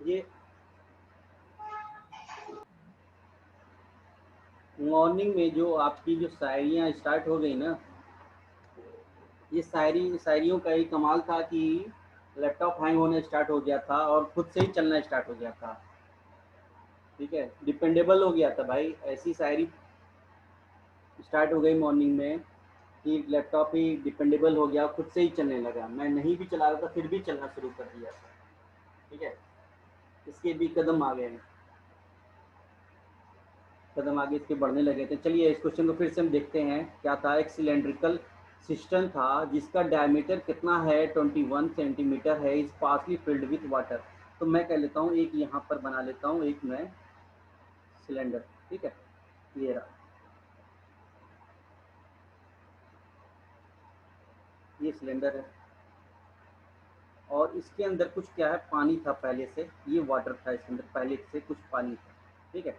ये मॉर्निंग में जो आपकी जो शायरियाँ स्टार्ट हो गई ना, ये शायरियों का ही कमाल था कि लैपटॉप हैंग होना स्टार्ट हो गया था और खुद से ही चलना स्टार्ट हो गया था। ठीक है, डिपेंडेबल हो गया था भाई। ऐसी शायरी स्टार्ट हो गई मॉर्निंग में कि लैपटॉप ही डिपेंडेबल हो गया, खुद से ही चलने लगा। मैं नहीं भी चला रहा था फिर भी चलना शुरू कर दिया था। ठीक है, इसके भी कदम आ गए, कदम आगे इसके बढ़ने लगे थे। चलिए इस क्वेश्चन को फिर से हम देखते हैं। क्या था? एक सिलेंड्रिकल सिस्टम था जिसका डायमीटर कितना है, 21 सेंटीमीटर है, is partially filled with water. तो मैं कह लेता हूँ, एक यहाँ पर बना लेता हूँ एक मैं सिलेंडर। ठीक है, ये रहा, ये सिलेंडर है और इसके अंदर कुछ क्या है, पानी था पहले से, ये वाटर था, इसके अंदर पहले से कुछ पानी था। ठीक है,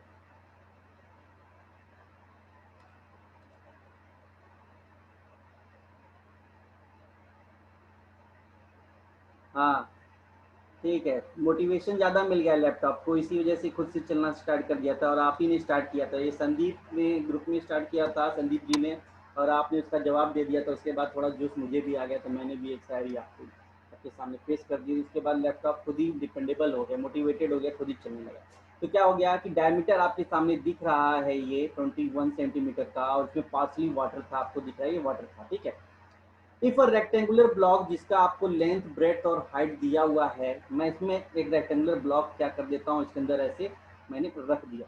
हाँ ठीक है। मोटिवेशन ज़्यादा मिल गया लैपटॉप को, इसी वजह से खुद से चलना स्टार्ट कर दिया था। और आप ही ने स्टार्ट किया था, ये संदीप ने ग्रुप में स्टार्ट किया था, संदीप जी ने, और आपने उसका जवाब दे दिया था। उसके बाद थोड़ा जोश मुझे भी आ गया, तो मैंने भी एक शायरी आपके सामने पेश कर दी। उसके बाद लैपटॉप खुद ही डिपेंडेबल हो गया, मोटिवेटेड हो गया, खुद ही चलने लगा। तो क्या हो गया कि डायमीटर आपके सामने दिख रहा है ये 21 सेंटीमीटर का, और उसमें पार्सली वाटर था, आपको दिख रहा है ये वाटर था। ठीक है, इफ अ रेक्टेंगुलर ब्लॉक जिसका आपको लेंथ ब्रेथ और हाइट दिया हुआ है, मैं इसमें एक रेक्टेंगुलर ब्लॉक क्या कर देता हूँ, इसके अंदर ऐसे मैंने रख दिया।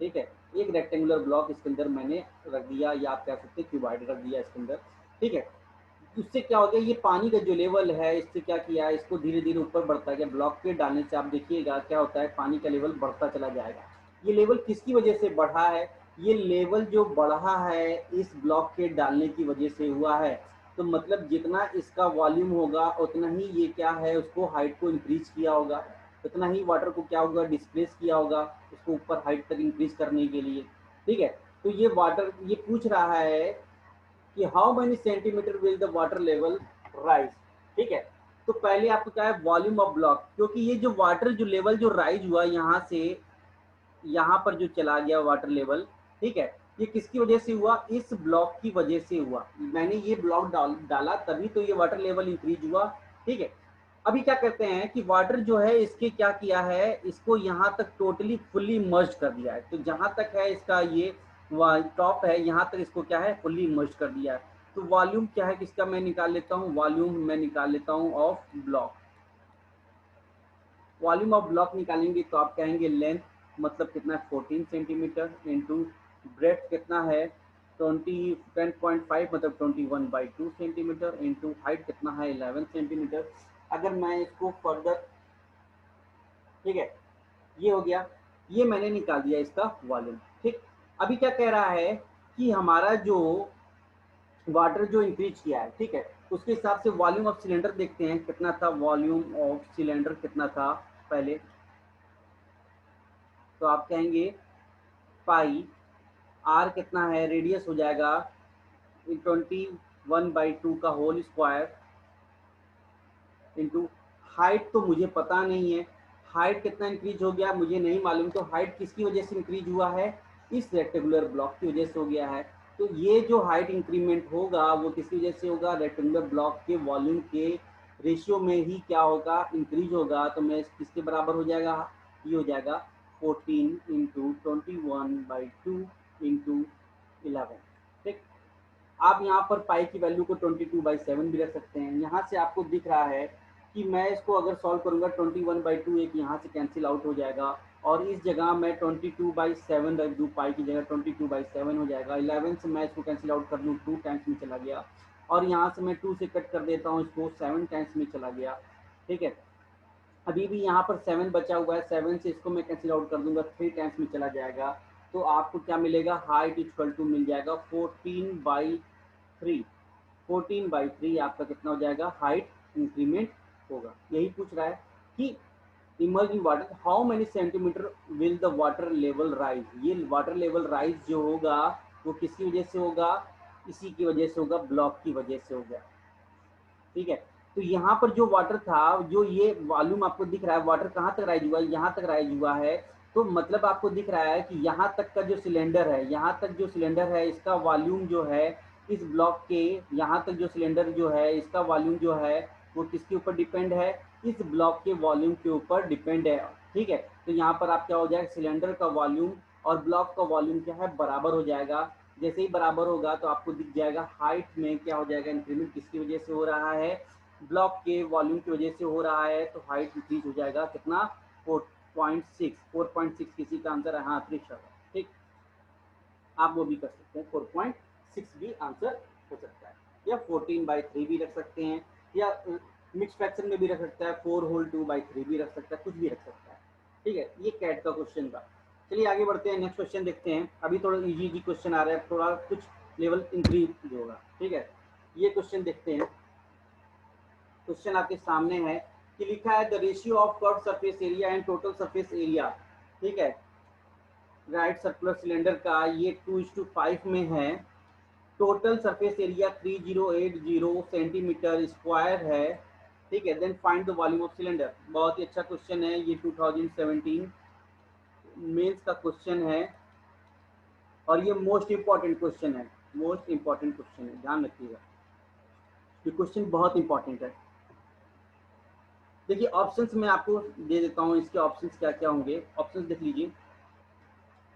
ठीक है, एक रेक्टेंगुलर ब्लॉक इसके अंदर मैंने रख दिया, या आप कह सकते हैं क्यूबॉइड रख दिया इसके अंदर। ठीक है, उससे क्या हो गया, ये पानी का जो लेवल है, इससे क्या किया, इसको धीरे धीरे ऊपर बढ़ता गया। ब्लॉक के डालने से आप देखिएगा क्या होता है, पानी का लेवल बढ़ता चला जाएगा। ये लेवल किसकी वजह से बढ़ा है? ये लेवल जो बढ़ा है इस ब्लॉक के डालने की वजह से हुआ है। तो मतलब जितना इसका वॉल्यूम होगा उतना ही ये क्या है, उसको हाइट को इंक्रीज किया होगा, उतना ही वाटर को क्या होगा, डिस्प्लेस किया होगा उसको ऊपर हाइट तक इंक्रीज करने के लिए। ठीक है, तो ये वाटर ये पूछ रहा है कि how many centimetre will the water level rise. ठीक है, तो पहले आपको क्या है, वॉल्यूम ऑफ ब्लॉक, क्योंकि ये जो वाटर जो लेवल जो राइज हुआ यहाँ से यहाँ पर जो चला गया वाटर लेवल। ठीक है, ये किसकी वजह से हुआ, इस ब्लॉक की वजह से हुआ। मैंने ये ब्लॉक डाला तभी तो ये वाटर लेवल इंक्रीज हुआ। ठीक है, अभी क्या करते हैं कि वाटर जो है इसके क्या किया है, इसको यहाँ तक टोटली फुल्ली मर्ज कर दिया है। तो जहां तक है इसका ये टॉप है, यहाँ तक इसको क्या है, फुल्ली मर्ज कर दिया है। तो वॉल्यूम क्या है किसका, मैं निकाल लेता हूँ, वॉल्यूम मैं निकाल लेता हूँ of block. Volume of block निकालेंगे तो आप कहेंगे लेंथ मतलब कितना है, 14 सेंटीमीटर, इंटू ब्रेथ कितना है, 10.5 मतलब 21/2 सेंटीमीटर, इंटू हाइट कितना है, 11 सेंटीमीटर। अगर मैं इसको फर्दर, ठीक है, ये हो गया, ये मैंने निकाल दिया इसका वॉल्यूम। ठीक, अभी क्या कह रहा है कि हमारा जो वाटर जो इंक्रीज किया है, ठीक है, उसके हिसाब से वॉल्यूम ऑफ सिलेंडर देखते हैं कितना था, वॉल्यूम ऑफ सिलेंडर कितना था पहले। तो आप कहेंगे पाई आर कितना है, रेडियस हो जाएगा 21/2 का होल स्क्वायर, इंटू हाइट तो मुझे पता नहीं है, हाइट कितना इंक्रीज हो गया मुझे नहीं मालूम। तो हाइट किसकी वजह से इंक्रीज हुआ है, इस रेक्टेंगुलर ब्लॉक की वजह से हो गया है। तो ये जो हाइट इंक्रीमेंट होगा वो किसकी वजह से होगा, रेक्टेंगुलर ब्लॉक के वॉल्यूम के रेशियो में ही क्या होगा, इंक्रीज होगा। तो मैं किसके बराबर हो जाएगा, ये हो जाएगा 14 × 21/2 इंटू 11। ठीक, आप यहाँ पर पाई की वैल्यू को 22/7 भी रख सकते हैं। यहाँ से आपको दिख रहा है कि मैं इसको अगर सॉल्व करूंगा 21/2 एक यहाँ से कैंसिल आउट हो जाएगा, और इस जगह मैं 22/7 रख दूँ, पाई की जगह 22/7 हो जाएगा। 11 से मैं इसको कैंसिल आउट कर दूँ, 2 टाइम्स में चला गया, और यहाँ से मैं 2 से कट कर देता हूँ इसको, 7 टाइम्स में चला गया। ठीक है, अभी भी यहाँ पर 7 बचा हुआ है, 7 से इसको मैं कैंसिल आउट कर दूंगा, 3 टाइम्स में चला जाएगा। तो आपको क्या मिलेगा, हाइट इक्वल टू मिल जाएगा 14/3। 14/3 आपका कितना हो जाएगा, हाइट इंक्रीमेंट होगा। यही पूछ रहा है कि emerging water how many centimetre will the water level rise. ये वाटर लेवल राइज जो होगा वो किसकी वजह से होगा, इसी की वजह से होगा, ब्लॉक की वजह से होगा। ठीक है, तो यहाँ पर जो वाटर था, जो ये वॉल्यूम आपको दिख रहा है, वाटर कहाँ तक राइज हुआ है, यहाँ तक राइज हुआ है। तो मतलब आपको दिख रहा है कि यहाँ तक का जो सिलेंडर है, यहाँ तक जो सिलेंडर है, इसका वॉल्यूम जो है इस ब्लॉक के, यहाँ तक जो सिलेंडर जो है इसका वॉल्यूम जो है वो किसके ऊपर डिपेंड है, इस ब्लॉक के वॉल्यूम के ऊपर डिपेंड है। ठीक है, तो यहाँ पर आप क्या हो जाएगा, सिलेंडर का वॉल्यूम और ब्लॉक का वॉल्यूम क्या है, बराबर हो जाएगा। जैसे ही बराबर होगा तो आपको दिख जाएगा हाइट में क्या हो जाएगा, इंक्रीमेंट किसकी वजह से हो रहा है, ब्लॉक के वॉल्यूम की वजह से हो रहा है। तो हाइट इंक्रीज हो जाएगा कितना, 4.6 किसी का आंसर है, हाँ त्रिशा। ठीक, आप वो भी कर सकते हैं, 4.6 भी आंसर हो सकता है, या 14/3 भी रख सकते हैं, या मिक्स फ्रैक्शन में भी रख सकता है, 4/2/3 भी रख सकता है, कुछ भी रख सकता है। ठीक है, ये कैट का क्वेश्चन था। चलिए आगे बढ़ते हैं, नेक्स्ट क्वेश्चन देखते हैं। अभी थोड़ा इजी क्वेश्चन आ रहा है, थोड़ा कुछ लेवल इंक्रीज होगा। ठीक है, ये क्वेश्चन देखते हैं। क्वेश्चन आपके सामने है कि लिखा है the ratio of curve surface area and total surface area. ठीक है, राइट सर्कुलर सिलेंडर का ये 2:5 में है। Total surface area 3080 centimetre square है। ठीक है, then find the volume of cylinder. बहुत ही अच्छा क्वेश्चन है ये, 2017 मेंस का क्वेश्चन है और ये मोस्ट इंपॉर्टेंट क्वेश्चन है, मोस्ट इंपॉर्टेंट क्वेश्चन है, ध्यान रखिएगा, ये क्वेश्चन बहुत इंपॉर्टेंट है। देखिए ऑप्शंस मैं आपको दे देता हूँ, इसके ऑप्शंस क्या क्या होंगे, ऑप्शंस देख लीजिए।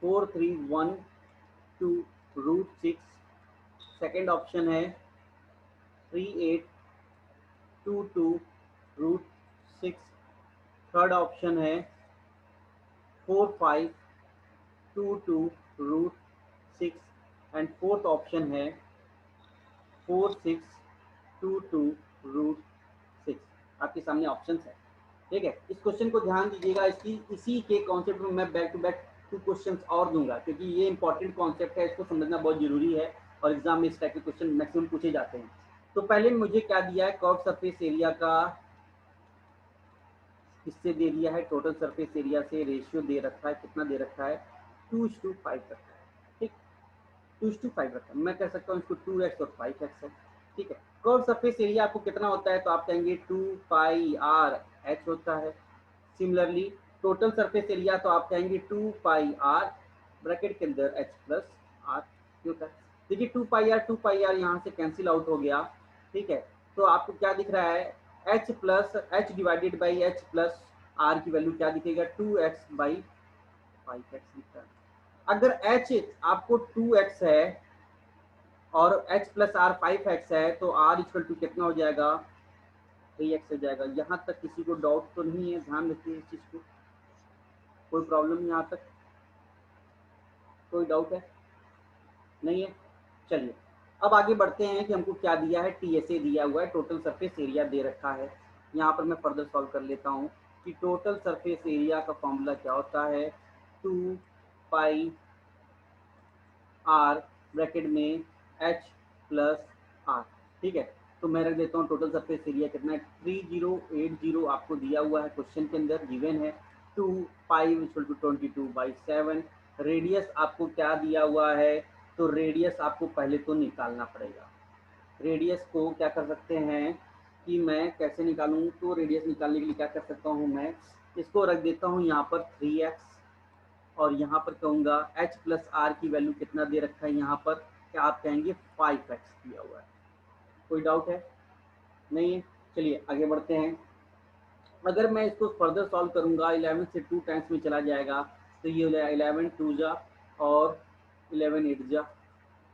4312√6, सेकेंड ऑप्शन है 3822√6, थर्ड ऑप्शन है 4522√6 एंड फोर्थ ऑप्शन है 4622√6। आपके सामने ऑप्शन है। ठीक है, इस क्वेश्चन को ध्यान दीजिएगा, इसी के कॉन्सेप्ट में मैं बैक टू बैक 2 क्वेश्चन और दूंगा, क्योंकि ये इंपॉर्टेंट कॉन्सेप्ट है, इसको समझना बहुत जरूरी है और एग्जाम में इस टाइप के क्वेश्चन मैक्सिमम पूछे जाते हैं। तो पहले मुझे क्या दिया है, कर्व सरफेस एरिया का इससे दे दिया है, टोटल सरफेस एरिया से रेशियो दे रखा है, कितना दे रखा है, 2:5 रखा है। ठीक, 2:5 रखा है, मैं कह सकता हूँ इसको 2x और 5x है। ठीक है, कर्व सरफेस एरिया आपको कितना होता है, तो आप कहेंगे 2πr(h) होता है। सिमिलरली टोटल सरफेस एरिया तो आप कहेंगे 2πr ब्रैकेट के अंदर h प्लस r होता है। देखिए 2πr यहाँ से कैंसिल आउट हो गया। ठीक है, तो आपको क्या दिख रहा है, h plus h divided by h plus r की वैल्यू क्या दिखेगा, 2x/5x दिखता है। अगर h आपको 2x है और h प्लस r 5x है, तो r इक्वल टू कितना हो जाएगा, 3x हो जाएगा। यहाँ तक किसी को डाउट तो नहीं है, ध्यान रखिए इस चीज को, कोई प्रॉब्लम यहाँ तक, कोई डाउट है नहीं है। चलिए अब आगे बढ़ते हैं कि हमको क्या दिया है, टीएसए दिया हुआ है, टोटल सरफेस एरिया दे रखा है। यहाँ पर मैं फर्दर सॉल्व कर लेता हूँ कि टोटल सरफेस एरिया का फॉर्मूला क्या होता है, 2πr ब्रैकेट में h प्लस r। ठीक है, तो मैं रख देता हूँ टोटल सरफेस एरिया कितना है, 3080 आपको दिया हुआ है, क्वेश्चन के अंदर गिवन है। 2π=22/7। रेडियस आपको क्या दिया हुआ है, तो रेडियस आपको पहले तो निकालना पड़ेगा। रेडियस को क्या कर सकते हैं कि मैं कैसे निकालूं, तो रेडियस निकालने के लिए क्या कर सकता हूं, मैं इसको रख देता हूं यहाँ पर 3x और यहाँ पर कहूँगा h प्लस r की वैल्यू कितना दे रखा है, यहाँ पर क्या आप कहेंगे 5x दिया हुआ है। कोई डाउट है नहीं है। चलिए आगे बढ़ते हैं। अगर मैं इसको फर्दर सॉल्व करूंगा, 11 से 2 टाइम्स में चला जाएगा, तो ये हो जाएगा 11 2 जा और 11 8 जा,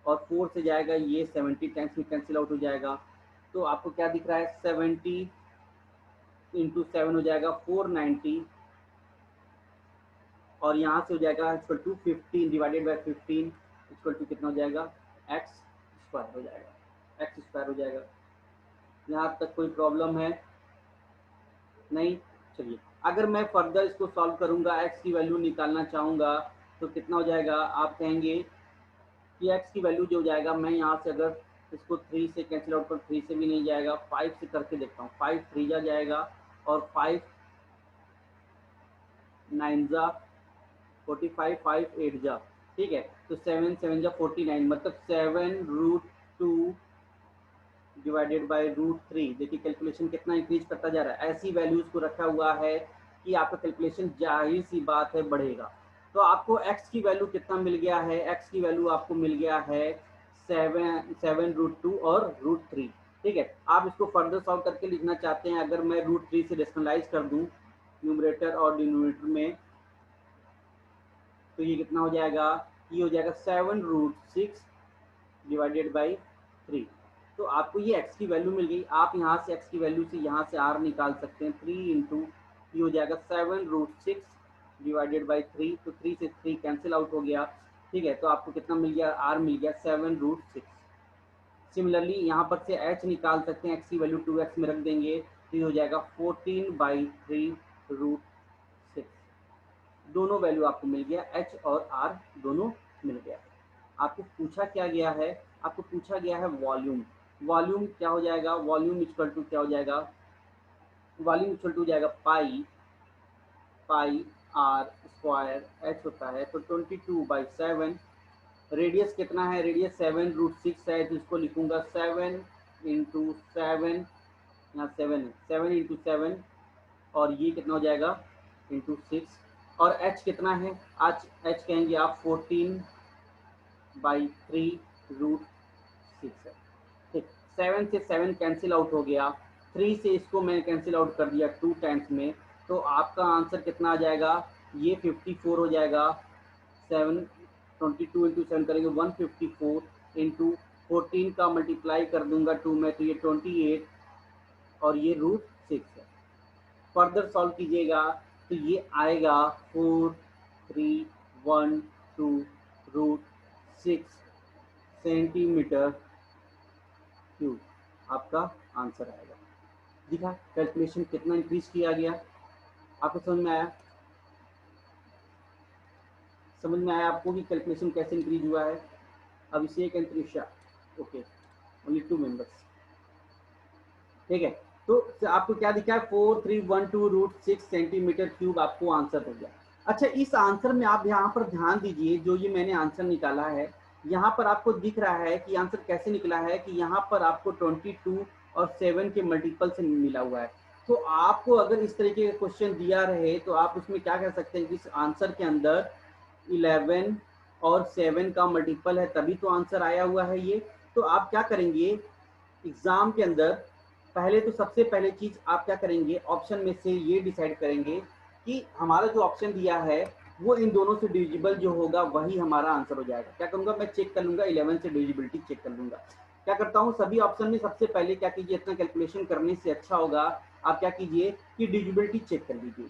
और 4 से जाएगा ये 70 टाइम्स में कैंसिल आउट हो जाएगा। तो आपको क्या दिख रहा है, 70 इंटू 7 हो जाएगा 490, और यहाँ से हो जाएगा equal to 15 divided by 15 equal to कितना हो जाएगा, एक्स स्क्वायर हो जाएगा, एक्स स्क्वायर हो जाएगा। यहाँ तक कोई प्रॉब्लम है नहीं। चलिए अगर मैं फर्दर इसको सॉल्व करूंगा, x की वैल्यू निकालना चाहूँगा, तो कितना हो जाएगा, आप कहेंगे कि x की वैल्यू जो हो जाएगा, मैं यहाँ से अगर इसको 3 से कैंसिल आउट कर, 3 से भी नहीं जाएगा, 5 से करके देखता हूँ, 5 3 जा जाएगा और 5 9 जा 45, 5 8 जा। ठीक है, तो 7 7 जा 49, मतलब 7√2 डिवाइडेड बाय √3। देखिए कैलकुलेशन कितना इंक्रीज करता जा रहा है, ऐसी वैल्यूज को रखा हुआ है कि आपका कैलकुलेशन जाहिर सी बात है बढ़ेगा। तो आपको x की वैल्यू कितना मिल गया है, x की वैल्यू आपको मिल गया है 7 √2 और √3। ठीक है, आप इसको फर्दर सॉल्व करके लिखना चाहते हैं, अगर मैं √3 से रेशनलाइज कर दूं न्यूमरेटर और डिनोमिनेटर में, तो ये कितना हो जाएगा, ये हो जाएगा 7 √6 डिवाइडेड बाई 3। तो आपको ये x की वैल्यू मिल गई। आप यहाँ से x की वैल्यू से यहाँ से r निकाल सकते हैं। 3 इंटू ये हो जाएगा 7 √6 डिवाइडेड बाई 3। तो 3 से 3 कैंसिल आउट हो गया। ठीक है, तो आपको कितना मिल गया, r मिल गया 7 √6। सिमिलरली यहाँ पर से h निकाल सकते हैं, x की वैल्यू 2x में रख देंगे, तो ये हो जाएगा 14/3 √6। दोनों वैल्यू आपको मिल गया, h और r दोनों मिल गया। आपको पूछा क्या गया है, आपको पूछा गया है वॉल्यूम। वॉल्यूम क्या हो जाएगा, वॉल्यूम इक्वल टू क्या हो जाएगा, वॉल्यूम इक्वल टू हो जाएगा पाई r स्क्वायर h होता है, तो 22/7। रेडियस कितना है, रेडियस 7 √6 है, तो इसको लिखूंगा 7 इंटू 7, यहाँ 7 है, 7 इंटू 7, और ये कितना हो जाएगा इंटू 6। और h कितना है, आज h कहेंगे आप 14/3 √6 है। ठीक, 7 से 7 कैंसिल आउट हो गया, 3 से इसको मैंने कैंसिल आउट कर दिया 2 टाइम्स में, तो आपका आंसर कितना आ जाएगा, ये 54 हो जाएगा। 7 22 इंटू 7 करेंगे 154, इंटू 14 का मल्टीप्लाई कर दूंगा 2 में, तो ये 28, और ये √6 है। फर्दर सॉल्व कीजिएगा तो ये आएगा 4312 √6 सेंटीमीटर क्यूब, आपका आंसर आएगा। दिखा कैलकुलेशन कितना इंक्रीज किया गया, आपको समझ में आया, समझ में आया आपको कि कैलकुलेशन कैसे इंक्रीज हुआ है। Abhishek and Trisha, okay, only 2 members. ठीक है, तो आपको क्या दिखा है, 4312 √6 सेंटीमीटर क्यूब आपको आंसर हो गया। अच्छा, इस आंसर में आप यहाँ पर ध्यान दीजिए, जो ये मैंने आंसर निकाला है, यहाँ पर आपको दिख रहा है कि आंसर कैसे निकला है, कि यहाँ पर आपको 22 और 7 के मल्टीपल से मिला हुआ है। तो आपको अगर इस तरीके का क्वेश्चन दिया रहे तो आप उसमें क्या कह सकते हैं कि इस आंसर के अंदर 11 और 7 का मल्टीपल है, तभी तो आंसर आया हुआ है ये। तो आप क्या करेंगे एग्जाम के अंदर, पहले तो सबसे पहले चीज आप क्या करेंगे, ऑप्शन में से ये डिसाइड करेंगे कि हमारा जो ऑप्शन दिया है वो इन दोनों से डिविजिबल जो होगा वही हमारा आंसर हो जाएगा। क्या करूंगा, मैं चेक कर लूंगा, 11 से डिविजिबिलिटी चेक कर लूंगा। क्या करता हूँ, सभी ऑप्शन में सबसे पहले क्या कीजिए, इतना कैलकुलेशन करने से अच्छा होगा आप क्या कीजिए कि डिविजिबिलिटी चेक कर लीजिए।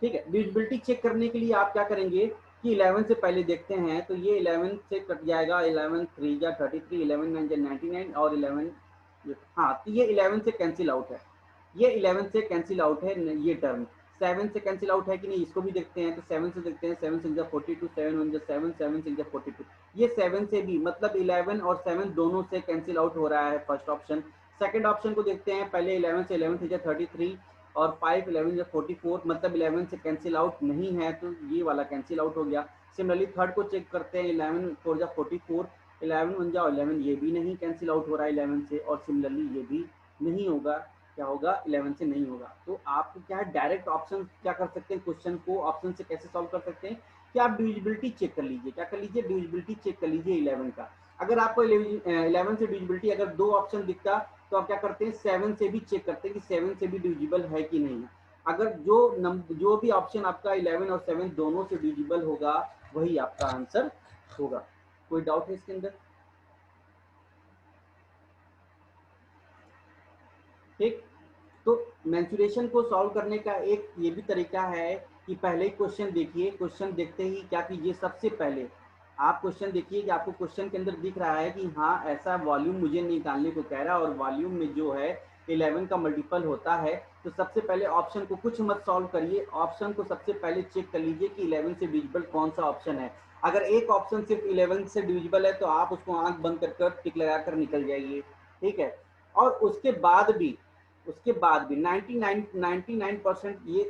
ठीक है, डिविजिबिलिटी चेक करने के लिए आप क्या करेंगे कि 11 से पहले देखते हैं, तो ये 11 से कट जाएगा, 11 3 जा 33, 11 9 जा 99, और 11, हाँ, तो ये 11 से कैंसिल आउट है, ये 11 से कैंसिल आउट है, ये टर्म 7 से कैंसिल आउट है कि नहीं, इसको भी देखते हैं। तो 7 से देखते हैं, 7 6 42, 7 1 7, 7 6 42, ये 7 से भी, मतलब 11 और 7 दोनों से कैंसिल आउट हो रहा है फर्स्ट ऑप्शन। सेकंड ऑप्शन को देखते हैं, पहले 11 से 11 3 33, और 5 11 44, मतलब 11 से कैंसिल आउट नहीं है, तो ये वाला कैंसिल आउट हो गया। सिमिलरली थर्ड को चेक करते हैं, 11 4 जा 44, 11 1 जा 11, ये भी नहीं कैंसिल आउट हो रहा है 11 से, और सिमिलरली ये भी नहीं होगा, क्या होगा, 11 से नहीं होगा। तो आप क्या है, डायरेक्ट ऑप्शन क्या कर सकते हैं, क्वेश्चन को ऑप्शन से कैसे सॉल्व कर सकते हैं कि आप डिविजिबिलिटी चेक कर लीजिए, क्या कर लीजिए, डिविजिबिलिटी चेक कर लीजिए 11 का। अगर आपको 11 से डिविजिबिलिटी अगर दो ऑप्शन दिखता, तो आप क्या करते हैं, 7 से भी चेक करते हैं कि 7 से भी डिविजिबल है कि नहीं। अगर जो भी ऑप्शन आपका 11 और 7 दोनों से डिविजिबल होगा वही आपका आंसर होगा। कोई डाउट है इसके अंदर? ठीक, तो मेंसुरेशन को सॉल्व करने का एक ये भी तरीका है कि पहले ही क्वेश्चन देखिए, क्वेश्चन देखते ही क्या कीजिए, सबसे पहले आप क्वेश्चन देखिए कि आपको क्वेश्चन के अंदर दिख रहा है कि हाँ ऐसा वॉल्यूम मुझे निकालने को कह रहा है, और वॉल्यूम में जो है 11 का मल्टीपल होता है। तो सबसे पहले ऑप्शन को कुछ मत सॉल्व करिए, ऑप्शन को सबसे पहले चेक कर लीजिए कि 11 से डिविजिबल कौन सा ऑप्शन है। अगर एक ऑप्शन सिर्फ 11 से डिविजिबल है तो आप उसको आंख बंद कर टिक लगाकर निकल जाइए। ठीक है, और उसके बाद भी 99% ये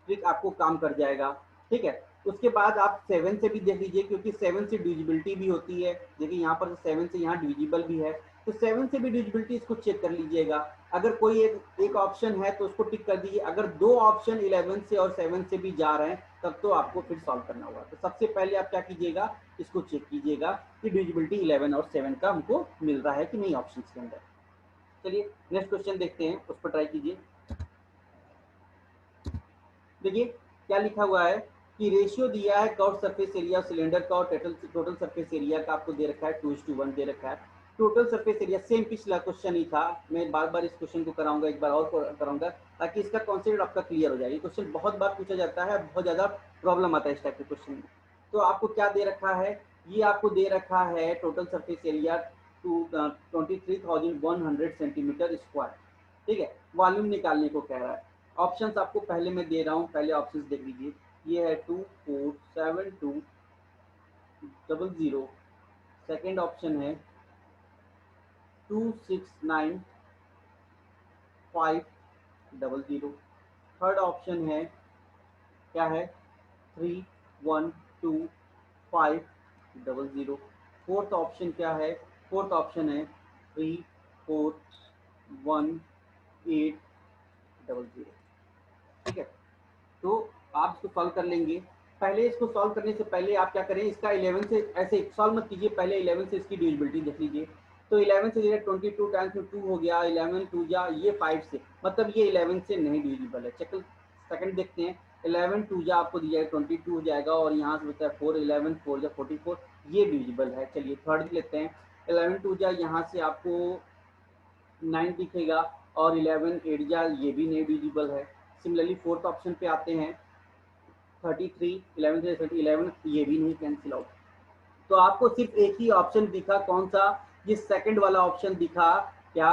ट्रिक आपको काम कर जाएगा। ठीक है, उसके बाद आप 7 से भी देख लीजिए, क्योंकि 7 से डिविजिबिलिटी भी होती है। देखिए यहाँ पर 7 से यहाँ डिविजिबल भी है, तो 7 से भी डिविजिबिलिटी इसको चेक कर लीजिएगा। अगर कोई एक ऑप्शन है तो उसको टिक कर दीजिए। अगर दो ऑप्शन 11 से और 7 से भी जा रहे हैं तब तो आपको फिर सॉल्व करना होगा। तो सबसे पहले आप क्या कीजिएगा, इसको चेक कीजिएगा कि डिविजिबिलिटी 11 और 7 का हमको मिल रहा है कि नहीं ऑप्शन के अंदर। चलिए नेक्स्ट क्वेश्चन देखते हैं, उस पर ट्राई कीजिए। देखिए क्या लिखा हुआ है कि रेशियो दिया है कर्व सरफेस एरिया सिलेंडर का और टोटल सरफेस एरिया का आपको दे रखा है 2:1 दे रखा है। टोटल सरफेस एरिया सेम पिछला क्वेश्चन ही था, मैं बार बार इस क्वेश्चन को कराऊंगा, एक बार और कराऊंगा ताकि इसका कॉन्सेप्ट आपका क्लियर हो जाए। ये क्वेश्चन बहुत बार पूछा जाता है, बहुत ज़्यादा प्रॉब्लम आता है इस टाइप के क्वेश्चन में। तो आपको क्या दे रखा है, ये आपको दे रखा है total surface area 23,100 centimetre square. ठीक है, वॉल्यूम निकालने को कह रहा है। ऑप्शंस आपको पहले मैं दे रहा हूँ, पहले ऑप्शंस देख लीजिए। ये है 247200। सेकेंड ऑप्शन है 269500। थर्ड ऑप्शन है क्या है 312500। फोर्थ ऑप्शन क्या है, फोर्थ ऑप्शन है 341800। ठीक है, तो आप इसको सॉल्व कर लेंगे। पहले इसको सॉल्व करने से पहले आप क्या करें, इसका 11 से ऐसे सॉल्व मत कीजिए, पहले 11 से इसकी डिविजिबिलिटी देख लीजिए। तो 11 से 22 टाइम्स में 2 हो गया, 11 2 जा ये 5 से, मतलब ये 11 से नहीं डिविजिबल है। चेक सेकंड देखते हैं, 11 2 जा आपको दिया है 22 हो जाएगा, और यहाँ से बचा है 4, 11 4 जा 44, ये डिविजिबल है। चलिए थर्ड लेते हैं, 11 2 जा यहाँ से आपको 9 दिखेगा, और 11 8 जा ये भी नहीं डिविजिबल है। सिमिलरली फोर्थ ऑप्शन पे आते हैं 33, 11 से 30, 11 ये भी नहीं कैंसिल आउट। तो आपको सिर्फ एक ही ऑप्शन दिखा, कौन सा, ये सेकंड वाला ऑप्शन दिखा क्या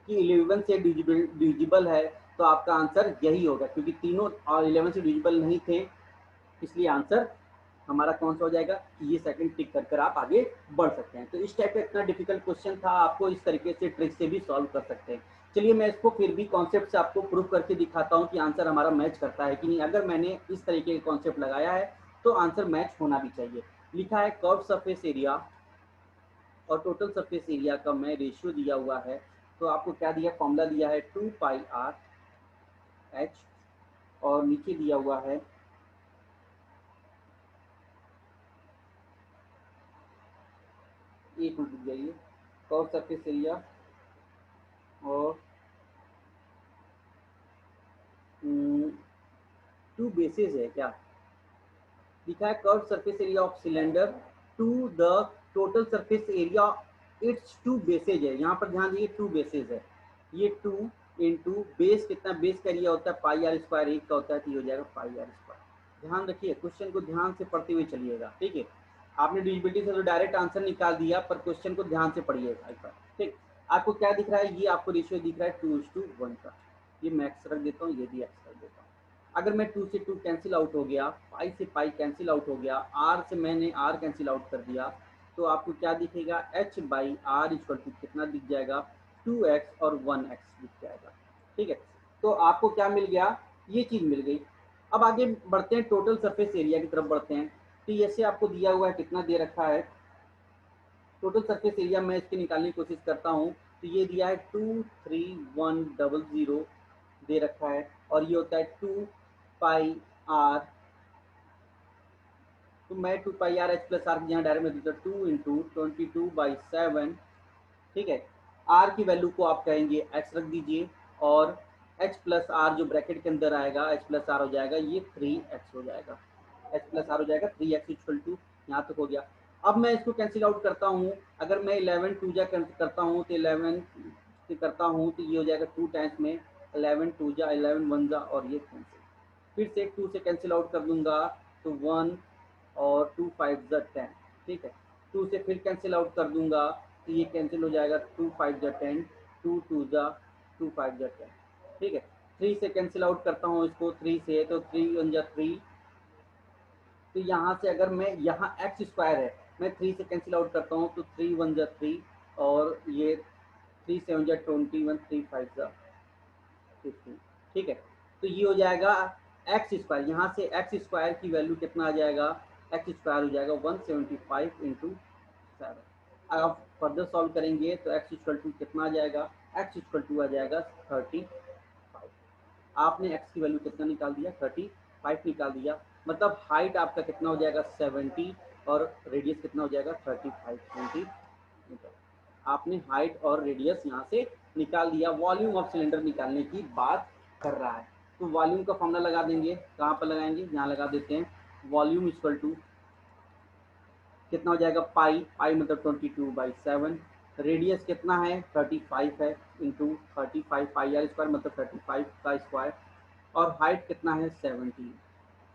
कि 11 से डिविजिबल है। तो आपका आंसर यही होगा, क्योंकि तीनों और 11 से डिविजिबल नहीं थे, इसलिए आंसर हमारा कौन सा हो जाएगा, ये सेकंड टिक कर आप आगे बढ़ सकते हैं। तो इस टाइप का इतना डिफिकल्ट क्वेश्चन था, आपको इस तरीके से ट्रिक से भी सॉल्व कर सकते हैं। चलिए मैं इसको फिर भी कॉन्सेप्ट से आपको प्रूव करके दिखाता हूँ कि आंसर हमारा मैच करता है कि नहीं। अगर मैंने इस तरीके का कॉन्सेप्ट लगाया है तो आंसर मैच होना भी चाहिए। लिखा है कर्व सरफेस एरिया और टोटल सरफेस एरिया का मैं रेशियो दिया हुआ है। तो आपको क्या दिया, फॉर्मूला दिया है 2πr h, और नीचे दिया हुआ है एक मिनट जाइए, कर्व सरफेस एरिया और 2 बेसेस है क्या, लिखा है curve surface area of cylinder to the total surface area, it's 2 bases है। यहाँ पर ध्यान दीजिए 2 बेसेज है, ये 2 इंटू बेस कितना, बेस का एरिया होता है पाई आर स्क्वायर, एक का होता है तो ये हो जाएगा पाई आर स्क्वायर। ध्यान रखिए, क्वेश्चन को ध्यान से पढ़ते हुए चलिएगा। ठीक है, आपने डिविजिबिलिटी से तो डायरेक्ट आंसर निकाल दिया, पर क्वेश्चन को ध्यान से पढ़िएगा एक बार। ठीक, आपको क्या दिख रहा है, ये आपको रेशियो दिख रहा है 2:1 का। ये मैं एक्स रख देता हूँ, ये भी एक्स रख देता हूँ। अगर मैं 2 से 2 कैंसिल आउट हो गया, पाई से पाई कैंसिल आउट हो गया, आर से मैंने आर कैंसिल आउट कर दिया, तो आपको क्या दिखेगा, h by r equal to कितना दिख जाएगा, 2x और 1x दिख जाएगा। ठीक है, तो आपको क्या मिल गया, ये चीज़ मिल गई। अब आगे बढ़ते हैं, टोटल सरफेस एरिया की तरफ बढ़ते हैं। तो ऐसे आपको दिया हुआ है, कितना दे रखा है टोटल सरफेस एरिया, मैं इसकी निकालने की कोशिश करता हूँ। तो ये दिया है 23100 दे रखा है, और ये होता है 2πr, तो मैं 2πr h प्लस आर यहाँ डायरेक्ट में देता हूँ 2 इंटू 22/7। ठीक है, आर की वैल्यू को आप कहेंगे x रख दीजिए, और h प्लस आर जो ब्रैकेट के अंदर आएगा, h प्लस आर हो जाएगा ये 3x हो जाएगा, h प्लस आर हो जाएगा 3x इक्वल टू, यहाँ तक हो गया। अब मैं इसको कैंसिल आउट करता हूँ, अगर मैं 11 2 जा करता हूँ तो 11 से करता हूँ तो ये हो जाएगा 2 टाइम्स में 11 2 जा 11 1 जा, और ये कैंसिल, फिर से 2 से कैंसिल आउट कर दूंगा तो 1 और 2 5 जा 10। ठीक है, 2 से फिर कैंसिल आउट कर दूंगा तो ये कैंसिल हो जाएगा, 2 5 जा 10, 2 2 जा 2 5 जा 10। ठीक है, 3 से कैंसिल आउट करता हूँ इसको, 3 से तो 3 1 जा 3, तो यहाँ से अगर मैं यहाँ एक्स स्क्वायर है, मैं 3 से कैंसिल आउट करता हूँ तो 3 1 जा 3, और ये 3 7 जा 21, 3 5 जा 15। ठीक है, तो ये हो जाएगा एक्स स्क्वायर, यहाँ से एक्स स्क्वायर की वैल्यू कितना आ जाएगा, एक्स स्क्वायर हो जाएगा 175 इंटू 7। अब फर्दर सॉल्व करेंगे तो x इक्वल टू कितना आ जाएगा, x इक्वल टू आ जाएगा 35। आपने x की वैल्यू कितना निकाल दिया, 35 निकाल दिया, मतलब हाइट आपका कितना हो जाएगा 70 और रेडियस कितना हो जाएगा 35 सेंटीमीटर। आपने हाइट और रेडियस यहाँ से निकाल दिया। वॉल्यूम ऑफ सिलेंडर निकालने की बात कर रहा है, तो वॉल्यूम का फॉर्मूला लगा देंगे। कहाँ पर लगाएंगे, यहाँ लगा देते हैं। वॉल्यूम इक्वल टू कितना हो जाएगा, पाई, पाई मतलब 22/7। रेडियस कितना है 35 है, इंटू 35 पाई आर स्क्वायर मतलब 35 का स्क्वायर। और हाइट कितना है 70।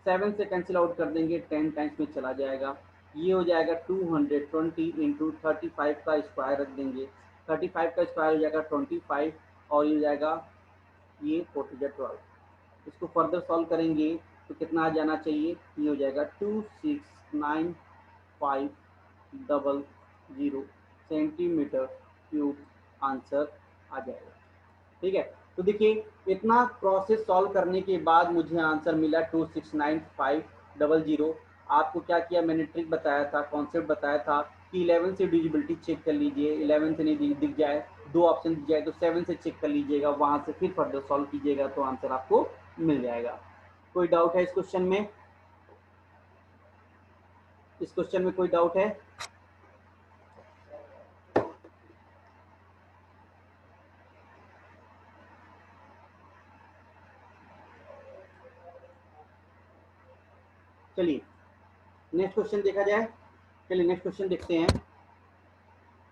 7 से कैंसिल आउट कर देंगे, 10 टाइम्स में चला जाएगा। ये हो जाएगा 220 इंटू 35 का स्क्वायर रख देंगे। 35 का स्क्वायर हो जाएगा 25 और ये हो जाएगा ये 4×12। इसको फर्दर सॉल्व करेंगे तो कितना आ जाना चाहिए, ये हो जाएगा 269,500 सेंटीमीटर क्यूब आंसर आ जाएगा। ठीक है, तो देखिए इतना प्रोसेस सॉल्व करने के बाद मुझे आंसर मिला 269,500। आपको क्या किया, मैंने ट्रिक बताया था, कॉन्सेप्ट बताया था कि 11 से डिविजिबिलिटी चेक कर लीजिए। 11 से नहीं दिख जाए, दो ऑप्शन दिख जाए तो 7 से चेक कर लीजिएगा, वहां से फिर फर्दर सॉल्व कीजिएगा तो आंसर आपको मिल जाएगा। कोई डाउट है इस क्वेश्चन में, इस क्वेश्चन में कोई डाउट है? चलिए नेक्स्ट क्वेश्चन देखा जाए। चलिए नेक्स्ट क्वेश्चन देखते हैं।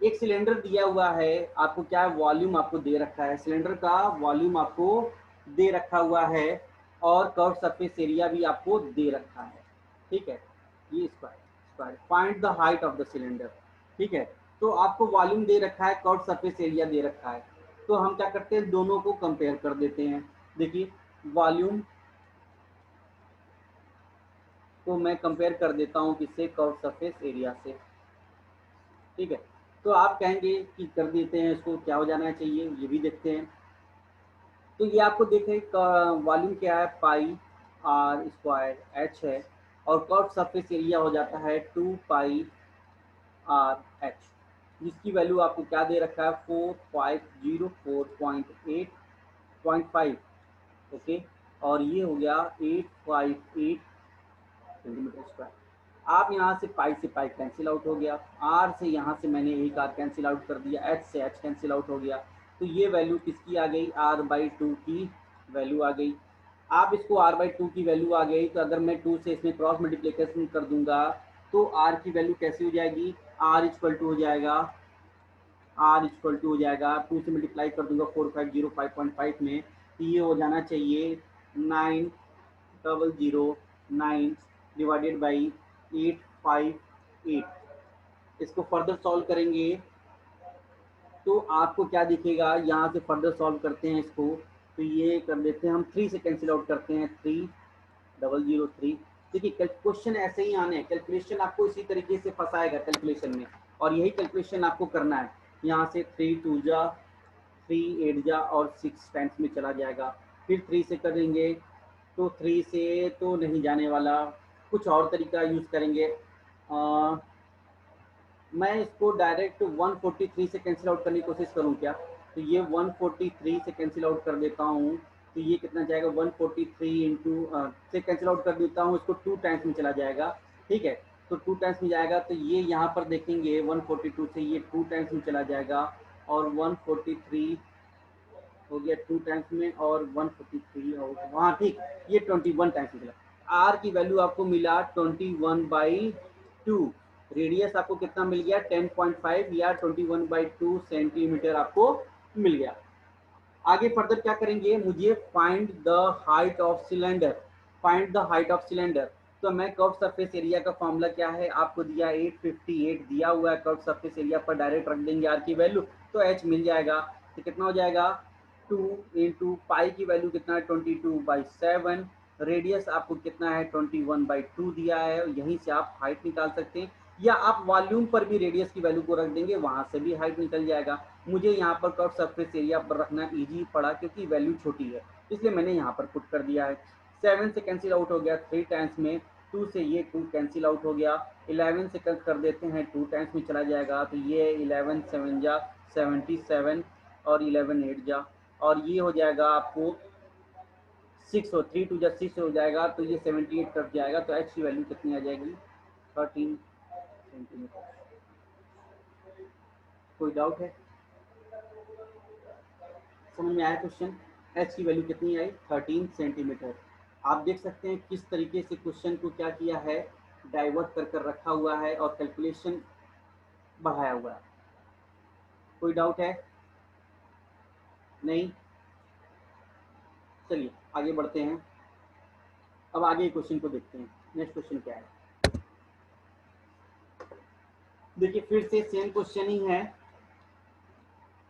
एक सिलेंडर दिया हुआ है, आपको क्या वॉल्यूम आपको दे रखा है, सिलेंडर का वॉल्यूम आपको दे रखा हुआ है और कर्व सरफेस एरिया भी आपको दे रखा है। ठीक है, ये square find the height of the cylinder. ठीक है, तो आपको वॉल्यूम दे रखा है, कर्व सरफेस एरिया दे रखा है, तो हम क्या करते हैं, दोनों को कंपेयर कर देते हैं। देखिए वॉल्यूम को मैं कंपेयर कर देता हूँ किससे, कर्व सरफेस एरिया से। ठीक है, तो आप कहेंगे कि कर देते हैं, इसको क्या हो जाना चाहिए, ये भी देखते हैं। तो ये आपको देखें वॉल्यूम क्या है, पाई आर स्क्वायर एच है, और कर्व सरफेस एरिया हो जाता है 2 पाई आर एच, जिसकी वैल्यू आपको क्या दे रखा है 4504.8.5। ओके, और ये हो गया 858 सेंटीमीटर स्क्वायर। आप यहाँ से पाई कैंसिल आउट हो गया, आर से यहाँ से मैंने एक आर कैंसिल आउट कर दिया, एच से एच कैंसिल आउट हो गया, तो ये वैल्यू किसकी आ गई, r/2 की वैल्यू आ गई। आप इसको r/2 की वैल्यू आ गई, तो अगर मैं 2 से इसमें क्रॉस मल्टीप्लिकेशन कर दूंगा तो r की वैल्यू कैसी हो जाएगी, r इक्वल टू हो जाएगा, r इक्वल टू हो जाएगा 2 से मल्टीप्लाई कर दूंगा 4505.5 में, तो ये हो जाना चाहिए 9009 डिवाइडेड बाई 858। इसको फर्दर सॉल्व करेंगे तो आपको क्या दिखेगा, यहाँ से फर्दर सॉल्व करते हैं इसको, तो ये कर देते हैं हम 3 से कैंसिल आउट करते हैं, 3003। देखिए क्वेश्चन ऐसे ही आने हैं, कैलकुलेशन आपको इसी तरीके से फंसाएगा कैलकुलेशन में, और यही कैलकुलेशन आपको करना है। यहाँ से 3 2 जा 3 8 जा और 6 टाइम्स में चला जाएगा, फिर 3 से करेंगे तो 3 से तो नहीं जाने वाला, कुछ और तरीका यूज़ करेंगे। मैं इसको डायरेक्ट 143 से कैंसिल आउट करने की कोशिश करूँ क्या, तो ये 143 से कैंसिल आउट कर देता हूँ, तो ये कितना जाएगा 143 इंटू से कैंसिल आउट कर देता हूँ, इसको 2 टाइम्स में चला जाएगा। ठीक है, तो 2 टाइम्स में जाएगा, तो ये यहाँ पर देखेंगे 142 से ये 2 टाइम्स में चला जाएगा, और 143 हो गया 2 टाइम्स में, और 143 हो गया, हाँ ठीक, ये 21 टाइम्स में चला। आर की वैल्यू आपको मिला 21/2, रेडियस आपको कितना मिल गया 10.5 या 21/2 सेंटीमीटर आपको मिल गया। आगे फर्दर क्या करेंगे, मुझे find the height of cylinder, find the height of cylinder. तो मैं कर्व सरफेस एरिया का फॉर्मूला क्या है, आपको दिया 858 दिया हुआ है, कर्व सरफेस एरिया पर डायरेक्ट रख देंगे आर की वैल्यू, तो एच मिल जाएगा। तो कितना हो जाएगा 2 इंटू पाई की वैल्यू कितना है 22/7, रेडियस आपको कितना है 21/2 दिया है, यहीं से आप हाइट निकाल सकते हैं, या आप वॉल्यूम पर भी रेडियस की वैल्यू को रख देंगे, वहां से भी हाइट निकल जाएगा। मुझे यहाँ पर कर्व सरफेस एरिया पर रखना इजी पड़ा क्योंकि वैल्यू छोटी है, इसलिए मैंने यहाँ पर पुट कर दिया है। 7 से कैंसिल आउट हो गया 3 टाइम्स में, 2 से ये 2 कैंसिल आउट हो गया, 11 से कट कर देते हैं, 2 टाइम्स में चला जाएगा, तो ये 11 7 जा 77 और 11 8 जा, और ये हो जाएगा आपको 6 और 3 2 जा 6 हो जाएगा, तो ये 78 कट जाएगा, तो h की वैल्यू कितनी आ जाएगी 13 सेंटीमीटर। कोई डाउट है, समझ में आया क्वेश्चन? h की वैल्यू कितनी आई 13 सेंटीमीटर। आप देख सकते हैं किस तरीके से क्वेश्चन को क्या किया है, डाइवर्ट कर कर रखा हुआ है और कैलकुलेशन बढ़ाया हुआ है। कोई डाउट है? नहीं? चलिए आगे बढ़ते हैं, अब आगे क्वेश्चन को देखते हैं। नेक्स्ट क्वेश्चन क्या है, देखिए फिर से सेम क्वेश्चन ही है,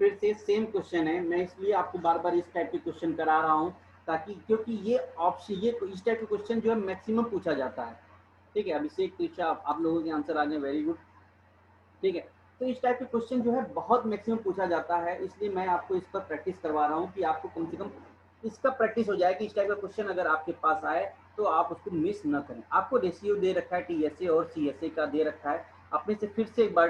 फिर से सेम क्वेश्चन है। मैं इसलिए आपको बार बार इस टाइप के क्वेश्चन करा रहा हूँ, ताकि क्योंकि ये ऑप्शन, ये इस टाइप के क्वेश्चन जो है मैक्सिमम पूछा जाता है। ठीक है, अभिषेक पीछा आप लोगों के आंसर आ गए, वेरी गुड। ठीक है, तो इस टाइप के क्वेश्चन जो है बहुत मैक्सिमम पूछा जाता है, इसलिए मैं आपको इस पर प्रैक्टिस करवा रहा हूँ कि आपको कम से कम इसका प्रैक्टिस हो जाए कि इस टाइप का क्वेश्चन अगर आपके पास आए तो आप उसको मिस न करें। आपको रेशियो दे रखा है टीएसए और सीएसए का दे रखा है, अपने से फिर से एक बार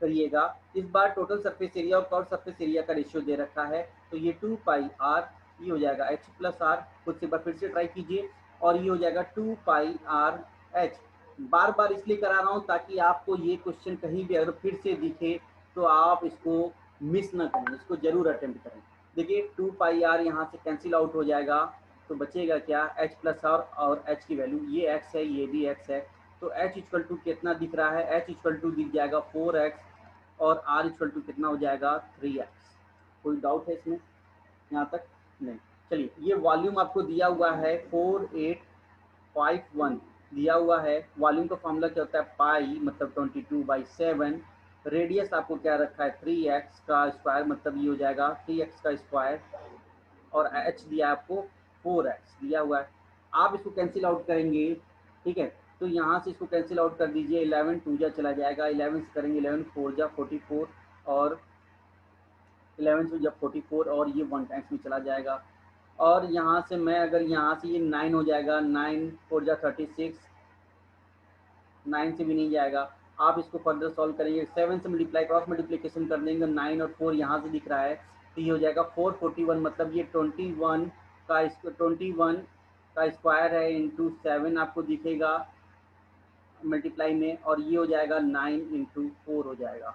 करिएगा। इस बार टोटल सरफेस एरिया और कर्व सरफेस एरिया का रेशियो दे रखा है, तो ये 2 पाई आर, ये हो जाएगा h प्लस आर, खुद से एक बार फिर से ट्राई कीजिए, और ये हो जाएगा 2 पाई आर एच। बार बार इसलिए करा रहा हूँ ताकि आपको ये क्वेश्चन कहीं भी अगर फिर से दिखे तो आप इसको मिस ना करें, इसको जरूर अटेम्प्ट करें। देखिए 2 पाई आर यहाँ से कैंसिल आउट हो जाएगा, तो बचेगा क्या h प्लस आर, और h की वैल्यू ये x है, ये भी x है, तो h इक्वल टू कितना दिख रहा है, h इक्वल टू दिख जाएगा 4x, और r इक्वल टू कितना हो जाएगा 3x। कोई डाउट है इसमें यहाँ तक? नहीं। चलिए, ये वॉल्यूम आपको दिया हुआ है 4851 दिया हुआ है। वॉल्यूम का फॉर्मूला क्या होता है, पाई मतलब 22/7, रेडियस आपको क्या रखा है 3x का स्क्वायर, मतलब ये हो जाएगा 3x का स्क्वायर, और h दिया आपको 4x दिया हुआ है। आप इसको कैंसिल आउट करेंगे, ठीक है, तो यहाँ से इसको कैंसिल आउट कर दीजिए, 11 2 जा चला जाएगा, 11 से करेंगे 11 4 जा 44, और 11 से जब 44, और ये 1 टाइम्स में चला जाएगा, और यहाँ से मैं अगर यहाँ से ये 9 हो जाएगा, 9 4 जा 36, 9 से भी नहीं जाएगा। आप इसको फर्दर सॉल्व करेंगे, 7 से मल्टीप्लाई क्रॉस मल्टीप्लिकेशन कर देंगे, 9 और 4 यहाँ से दिख रहा है, तो ये हो जाएगा 441, मतलब ये 21 का स्क्वायर है इंटू 7 आपको दिखेगा मल्टीप्लाई में, और ये हो जाएगा 9 इंटू 4 हो जाएगा।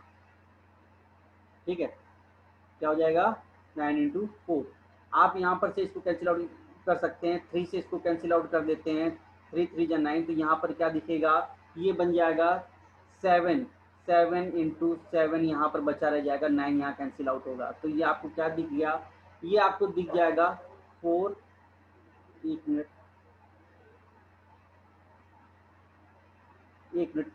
ठीक है, क्या हो जाएगा 9 इंटू 4। आप यहाँ पर से इसको कैंसिल आउट कर सकते हैं, 3 से इसको कैंसिल आउट कर देते हैं, 3 3 जा 9, तो यहाँ पर क्या दिखेगा, ये बन जाएगा 7 7 इंटू 7, यहाँ पर बचा रह जाएगा 9, यहाँ कैंसिल आउट होगा, तो ये आपको क्या दिख गया, ये आपको दिख जाएगा 4, 1 मिनट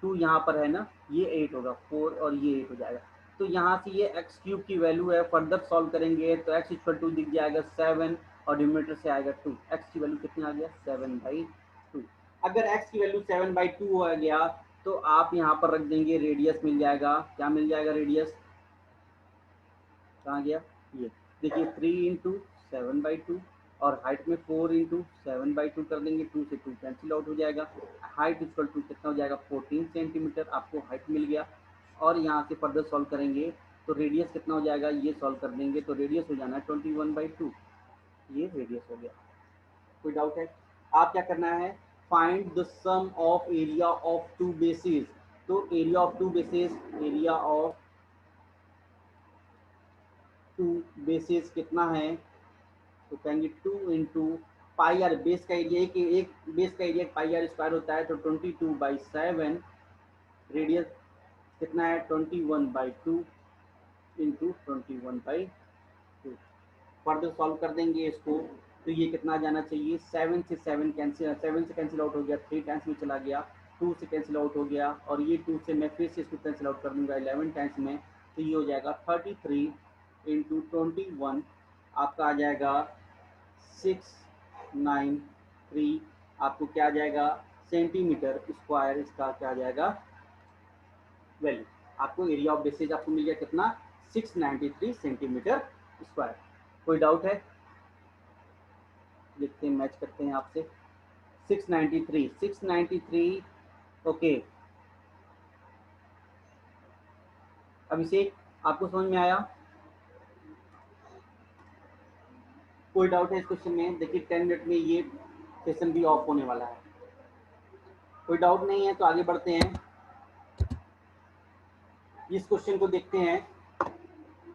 2 यहाँ पर है ना, ये 8 होगा, 4 और ये 8 हो जाएगा, तो यहाँ से ये एक्स क्यूब की वैल्यू है, फर्दर सॉल्व करेंगे तो एक्स इक्वल टू दिख जाएगा 7, और डिनोमिनेटर से आएगा 2, एक्स की वैल्यू कितनी आ गया 7/2। अगर एक्स की वैल्यू 7/2 हो गया तो आप यहाँ पर रख देंगे रेडियस मिल जाएगा, क्या मिल जाएगा रेडियस, कहाँ गया, ये देखिए 3 इंटू 7/2, और हाइट में 4 इंटू 7/2 कर देंगे, 2 से 2 कैंसिल आउट हो जाएगा, हाइट इक्वल टू कितना हो जाएगा 14 सेंटीमीटर, आपको हाइट मिल गया। और यहाँ से फर्दर सॉल्व करेंगे तो रेडियस कितना हो जाएगा, ये सॉल्व कर देंगे तो रेडियस हो जाना है 21/2, ये रेडियस हो गया। कोई डाउट है? आप क्या करना है, find the sum of area of 2 bases, तो area of 2 bases, area of 2 bases कितना है, तो कहेंगे 2 इंटू पाई आर, बेस का एरिया एक बेस का एरिया पाई आर स्क्वायर होता है, तो 22/7, रेडियस कितना है 21/2 इंटू 21/2। फर्दर सॉल्व कर देंगे इसको, तो ये कितना जाना चाहिए, 7 से 7 कैंसिल आउट हो गया, 3 टाइम्स में चला गया, 2 से कैंसिल आउट हो गया, और ये 2 से मैं फिर से इसको कैंसिल आउट कर दूंगा 11 टाइम्स में, तो ये हो जाएगा 33 इंटू 21, आपका आ जाएगा 693, आपको क्या आ जाएगा सेंटीमीटर स्क्वायर, इसका क्या आ जाएगा वैल्यू। आपको एरिया ऑफ बेसिस आपको मिल गया कितना 693 सेंटीमीटर स्क्वायर। कोई डाउट है? देखते हैं, मैच करते हैं आपसे। 693 ओके। अभिषेक आपको समझ में आया? कोई डाउट है इस क्वेश्चन में? देखिए 10 मिनट में ये सेशन भी ऑफ होने वाला है। कोई डाउट नहीं है तो आगे बढ़ते हैं, इस क्वेश्चन को देखते हैं।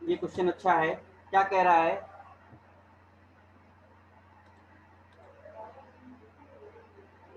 ये क्वेश्चन अच्छा है, क्या कह रहा है?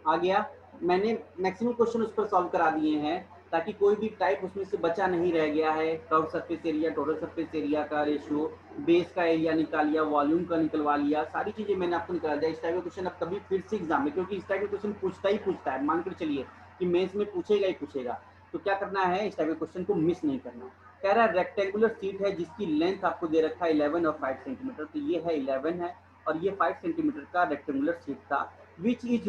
आ गया? मैंने मैक्सिमम क्वेश्चन उस पर सॉल्व करा दिए हैं ताकि कोई भी टाइप उसमें से बचा नहीं रह गया है। Curve surface area, total surface area का रेशियो, बेस का एरिया निकाल लिया, वॉल्यूम का निकलवा लिया, सारी चीजें मैंने आपको निकाल दिया। इस टाइप का क्वेश्चन अब कभी फिर से एग्जाम में, क्योंकि इस टाइप का क्वेश्चन पूछता ही पूछता है, मान कर चलिए कि मेंस में पूछेगा ही पूछेगा, तो क्या करना है, इस टाइप के क्वेश्चन को मिस नहीं करना। कह रहा है रेक्टेंगुलर सीट है जिसकी लेंथ आपको दे रखा है 11 और 5 सेंटीमीटर, तो ये है 11 है और ये 5 सेंटीमीटर का रेक्टेंगुलर सीट था। Which is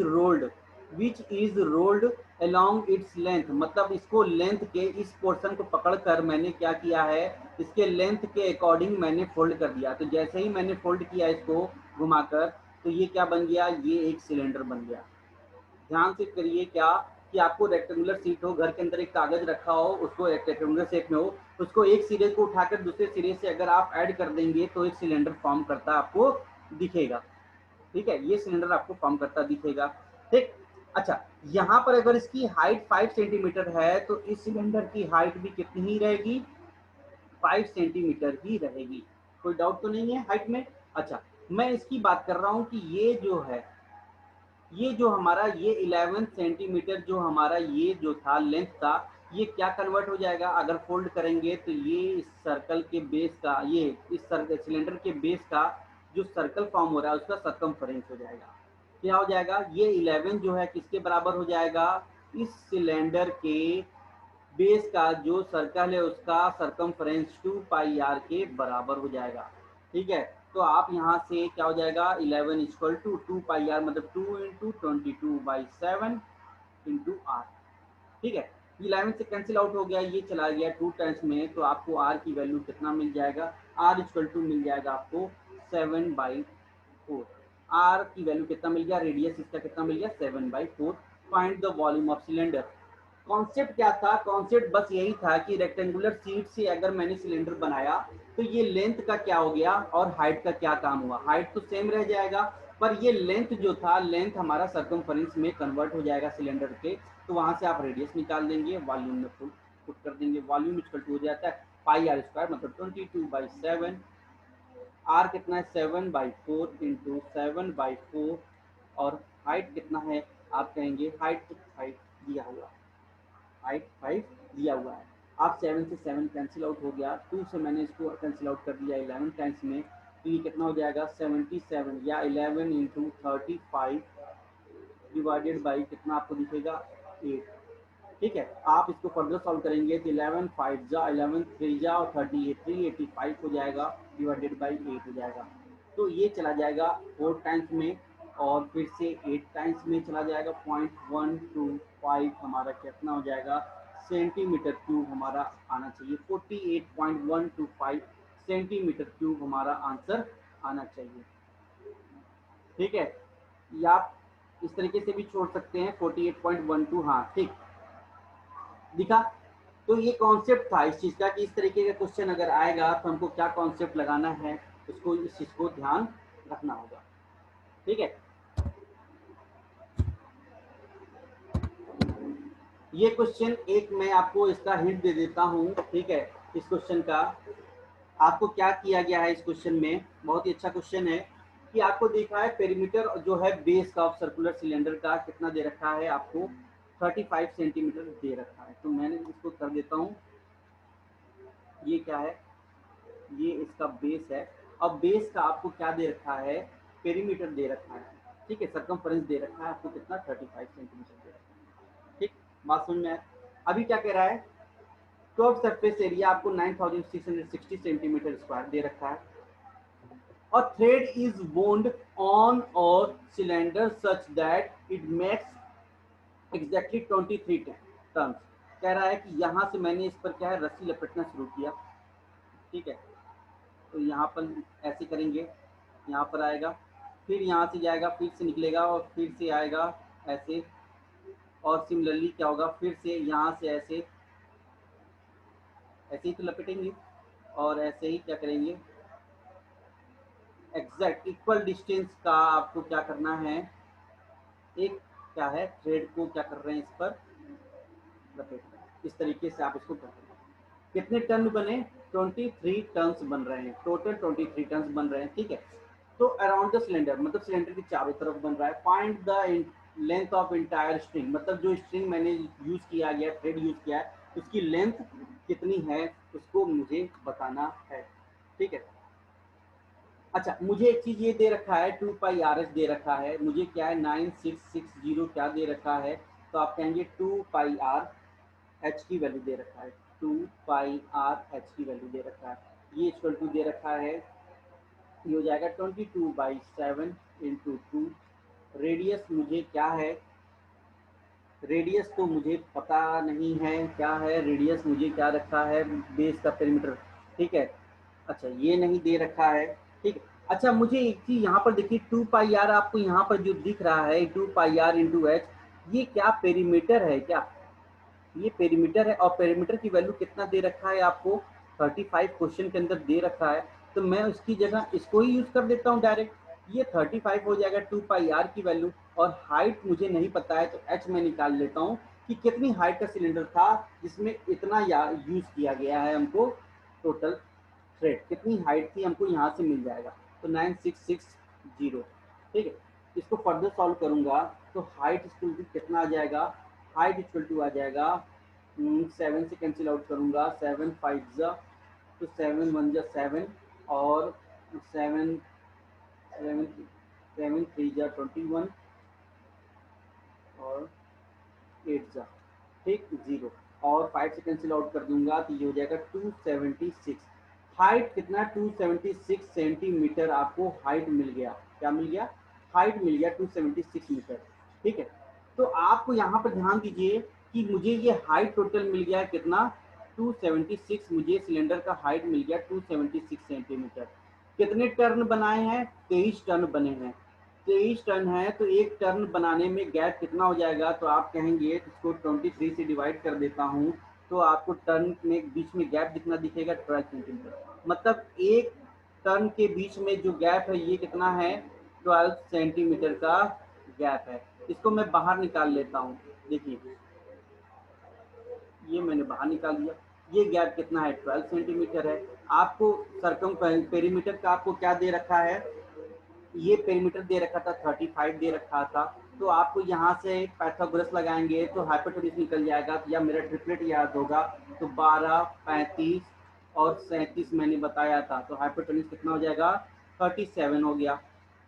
rolled along its length, मतलब इसको लेंथ के इस पोर्शन को पकड़कर मैंने क्या किया है, इसके लेंथ के अकॉर्डिंग मैंने फोल्ड कर दिया। तो जैसे ही मैंने फोल्ड किया इसको घुमाकर, तो ये क्या बन गया, ये एक सिलेंडर बन गया। ध्यान से करिए क्या, कि आपको रेक्टेंगुलर सीट हो, घर के अंदर एक कागज रखा हो, उसको एक रेक्टेंगुलर शेप में हो, उसको एक सिरे को उठाकर दूसरे सिरे से अगर आप ऐड कर देंगे तो एक सिलेंडर फॉर्म करता आपको दिखेगा। ठीक है, ये सिलेंडर आपको फॉर्म करता दिखेगा। ठीक, अच्छा, यहाँ पर अगर इसकी हाइट 5 सेंटीमीटर है तो इस सिलेंडर की हाइट भी कितनी ही रहेगी, 5 सेंटीमीटर ही रहेगी। कोई डाउट तो नहीं है हाइट में? अच्छा, मैं इसकी बात कर रहा हूँ कि ये जो है, ये जो हमारा ये 11 सेंटीमीटर जो हमारा ये जो था लेंथ था, ये क्या कन्वर्ट हो जाएगा अगर फोल्ड करेंगे, तो ये इस सर्कल के बेस का, ये इस सिलेंडर के बेस का जो सर्कल फॉर्म हो रहा है उसका सर्कमफरेंस हो जाएगा। क्या हो जाएगा, ये 11 जो है किसके बराबर हो जाएगा, इस सिलेंडर के बेस का जो सर्कल है उसका सरकमफ्रेंस 2 पाई आर के बराबर हो जाएगा। ठीक है, तो आप यहाँ से क्या हो जाएगा, 11 इक्वल टू 2 पाई आर, मतलब 2 इंटू 22/7 इंटू आर। ठीक है, 11 से कैंसिल आउट हो गया, ये चला गया 2 टाइम्स में, तो आपको आर की वैल्यू कितना मिल जाएगा, आर इक्वल टू मिल जाएगा आपको 7/4। आर की वैल्यू कितना मिल गया, रेडियस इसका कितना मिल गया, 7/4। Find the volume of cylinder. Concept क्या था, कॉन्सेप्ट बस यही था कि रेक्टेंगुलर सीट से अगर मैंने सिलेंडर बनाया तो ये लेंथ का क्या हो गया और हाइट का क्या काम हुआ, हाइट तो सेम रह जाएगा पर ये लेंथ जो था, लेंथ हमारा सर्कमफरेंस में कन्वर्ट हो जाएगा सिलेंडर के, तो वहां से आप रेडियस निकाल देंगे, वॉल्यूम में पुट कर देंगे, वॉल्यूम इक्वल टू हो जाता है पाई आर स्क्वायर, मतलब 22/7। आर कितना है, 7/4 इंटू 7/4, और हाइट कितना है, आप कहेंगे हाइट 5 दिया हुआ, हाइट 5 दिया हुआ है। आप 7 से 7 कैंसिल आउट हो गया, 2 से मैंने इसको कैंसिल आउट कर दिया 11 टाइम्स में, तो ये कितना हो जाएगा 77, या 11 इंटू 35 डिवाइडेड बाई कितना आपको दिखेगा 8। ठीक है, आप इसको फर्दर सॉल्व करेंगे तो 11 5 जा, 11 3 जा और 38 385 हो जाएगा, डिवाइडेड बाई 8 हो जाएगा। तो ये चला जाएगा 4 टाइम्स में और फिर से 8 टाइम्स में चला जाएगा, 0.125 हमारा कितना हो जाएगा, सेंटीमीटर क्यूब हमारा आना चाहिए, 48.125 सेंटीमीटर क्यूब हमारा आंसर आना चाहिए। ठीक है, या आप इस तरीके से भी छोड़ सकते हैं 48.12, हाँ ठीक दिखा। तो ये कॉन्सेप्ट था इस चीज का कि इस तरीके का क्वेश्चन अगर आएगा तो हमको क्या कॉन्सेप्ट लगाना है, उसको इस चीज को ध्यान रखना होगा। ठीक है, ये क्वेश्चन एक मैं आपको इसका हिंट दे देता हूँ। ठीक है, इस क्वेश्चन का आपको क्या किया गया है, इस क्वेश्चन में बहुत ही अच्छा क्वेश्चन है कि आपको देखा है पेरीमीटर जो है बेस का सर्कुलर सिलेंडर का कितना दे रखा है, आपको 35 सेंटीमीटर दे रखा है। तो मैंने इसको कर देता हूँ, ये क्या है, ये इसका बेस है, अब बेस का आपको क्या दे रखा है, पेरीमीटर दे रखा है। ठीक है, सर्कमफरेंस दे रखा है आपको कितना, 35 सेंटीमीटर दे रखा है। ठीक, बात समझ में आए? अभी क्या कह रहा है, कर्व सरफेस एरिया आपको 9660 सेंटीमीटर स्क्वायर दे रखा है, और थ्रेड इज बोन्ड ऑन और cylinder such that it makes exactly 23 turns. कह रहा है कि यहाँ से मैंने इस पर क्या है, रस्सी लपेटना शुरू किया। ठीक है, तो यहाँ पर ऐसे करेंगे, यहाँ पर आएगा, फिर यहाँ से जाएगा, फिर से निकलेगा और फिर से आएगा, ऐसे, और सिमिलरली क्या होगा, फिर से यहाँ से ऐसे, ऐसे ही तो लपेटेंगे, और ऐसे ही क्या करेंगे, एग्जैक्ट इक्वल डिस्टेंस का आपको क्या करना है, एक क्या है थ्रेड को क्या कर रहे हैं इस पर लपेट, इस तरीके से आप इसको कर रहे हैं। कितने टन बने, 23 टन्स बन रहे हैं, टोटल 23 टन्स बन रहे हैं, ठीक है। तो अराउंड द सिलेंडर मतलब सिलेंडर के चारों तरफ बन रहा है। Find the length of entire string, मतलब जो स्ट्रिंग मैंने यूज किया गया, थ्रेड यूज किया है, उसकी लेंथ कितनी है उसको मुझे बताना है, ठीक है। अच्छा, मुझे एक चीज ये दे रखा है 2 पाई आर एच दे रखा है, मुझे क्या है 9660 क्या दे रखा है, तो आप कहेंगे 2 पाई आर एच की वैल्यू दे रखा है, 2 पाई आर एच की वैल्यू दे रखा है, ये इक्वल टू दे रखा है, ये हो जाएगा 22/7 इंटू 2। रेडियस मुझे क्या है, रेडियस तो मुझे पता नहीं है क्या है, रेडियस मुझे क्या रखा है, बेस का पेरीमीटर, ठीक है। अच्छा, ये नहीं दे रखा है, ठीक है। अच्छा, मुझे एक चीज यहाँ पर देखिए, 2 पाई आर आपको यहाँ पर जो दिख रहा है 2 पाई आर इंटू एच, ये क्या पेरीमीटर है क्या, ये पेरीमीटर है, और पेरीमीटर की वैल्यू कितना दे रखा है आपको, 35 क्वेश्चन के अंदर दे रखा है, तो मैं उसकी जगह इसको ही यूज कर देता हूँ डायरेक्ट, ये 35 हो जाएगा 2 पाई आर की वैल्यू, और हाइट मुझे नहीं पता है तो एच में निकाल लेता हूँ कि कितनी हाइट का सिलेंडर था जिसमें इतना यूज किया गया है, हमको टोटल थ्रेड कितनी हाइट थी हमको यहाँ से मिल जाएगा, तो 9660, ठीक है। इसको फर्दर सॉल्व करूंगा तो हाइट इक्वल टू कितना आ जाएगा, हाइट इक्वल टू आ जाएगा 7 से कैंसिल आउट करूंगा, 7 5 जा तो 7 1 जा 7, और 7 7 7 3 जा 21, और 8 जा, ठीक 0, और 5 से कैंसिल आउट कर दूंगा तो ये हो जाएगा 276। हाइट कितना, 276 सेंटीमीटर आपको हाइट मिल गया, क्या मिल गया, हाइट मिल गया 276 मीटर, ठीक है। तो आपको यहाँ पर ध्यान दीजिए कि मुझे ये हाइट टोटल मिल गया कितना, 276, मुझे सिलेंडर का हाइट मिल गया 276 सेंटीमीटर। कितने टर्न बनाए हैं, 23 टर्न बने हैं, 23 टर्न है तो एक टर्न बनाने में गैप कितना हो जाएगा, तो आप कहेंगे इसको 23 से डिवाइड कर देता हूँ, तो आपको टर्न में बीच में गैप कितना दिखेगा, 12 सेंटीमीटर, मतलब एक टर्न के बीच में जो गैप है ये कितना है, 12 सेंटीमीटर का गैप है। इसको मैं बाहर निकाल लेता हूँ, देखिए ये मैंने बाहर निकाल दिया, ये गैप कितना है, 12 सेंटीमीटर है। आपको सरकम पेरीमीटर का आपको क्या दे रखा है, ये पेरीमीटर दे रखा था 35 दे रखा था, तो आपको यहाँ से पाइथागोरस लगाएंगे तो हाइपोटेन्यूज निकल जाएगा, या मेरा ट्रिपलेट याद होगा, तो 12 35 और 37 मैंने बताया था, तो हाइपोटेन्यूज कितना हो जाएगा, 37 हो गया।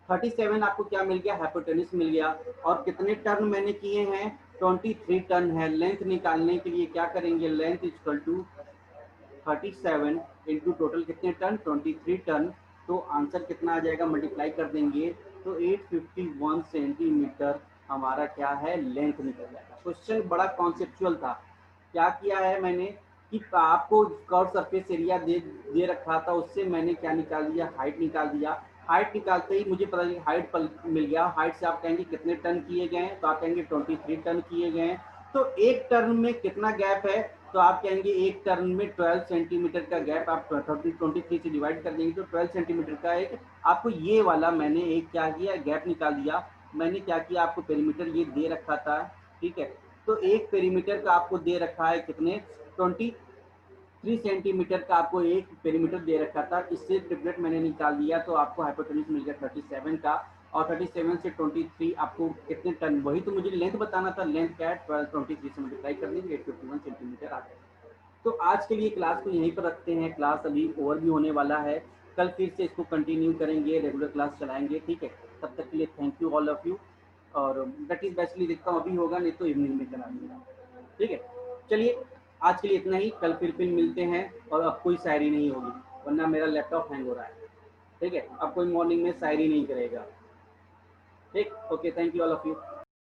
37 आपको क्या मिल गया, हाइपोटेन्यूज मिल गया, और कितने टर्न मैंने किए हैं, 23 टर्न है। लेंथ निकालने के लिए क्या करेंगे, length equal to 37 into total कितने टन, 23 टन, तो आंसर कितना आ जाएगा, मल्टीप्लाई कर देंगे तो 851 सेंटीमीटर हमारा क्या है, लेंथ निकल जाएगा। क्वेश्चन बड़ा कॉन्सेप्चुअल था, क्या किया है मैंने कि आपको कर्व सरफेस एरिया दे रखा था, उससे मैंने क्या निकाल दिया, हाइट निकाल दिया। हाइट निकालते ही मुझे पता चला हाइट पर मिल गया, हाइट से आप कहेंगे कितने टन किए गए हैं, तो आप कहेंगे 23 टन किए गए हैं। तो एक टर्न में कितना गैप है, तो आप कहेंगे एक टर्न में 12 सेंटीमीटर का गैप, आप 23 से डिवाइड कर देंगे तो 12 सेंटीमीटर का एक आपको ये वाला मैंने एक क्या किया, गैप निकाल दिया। मैंने क्या किया, आपको पेरीमीटर ये दे रखा था, ठीक है। तो एक पेरीमीटर का आपको दे रखा है कितने, 23 सेंटीमीटर का आपको एक पेरीमीटर दे रखा था, इससे ट्रिपलेट मैंने निकाल दिया, तो आपको हाइपोटेन्यूज मिल गया 37 का, और 37 से 23 आपको कितने टन, वही तो मुझे लेंथ बताना था, लेंथ क्या है, 23 से मल्टीप्लाई कर देंगे 851 सेंटीमीटर आ जाएगा। तो आज के लिए क्लास को यहीं पर रखते हैं, क्लास अभी ओवर भी होने वाला है, कल फिर से इसको कंटिन्यू करेंगे, रेगुलर क्लास चलाएंगे, ठीक है। तब तक के लिए thank you all of you, और दैट इज बेसिकली देखता हूँ अभी होगा, नहीं तो इवनिंग में करा दूंगा, ठीक है। चलिए आज के लिए इतना ही, कल फिर मिलते हैं, और अब कोई शायरी नहीं होगी, वरना मेरा लैपटॉप हैंग हो रहा है, ठीक है। अब कोई मॉर्निंग में शायरी नहीं करेगा, ठीक। Okay, thank you all of you.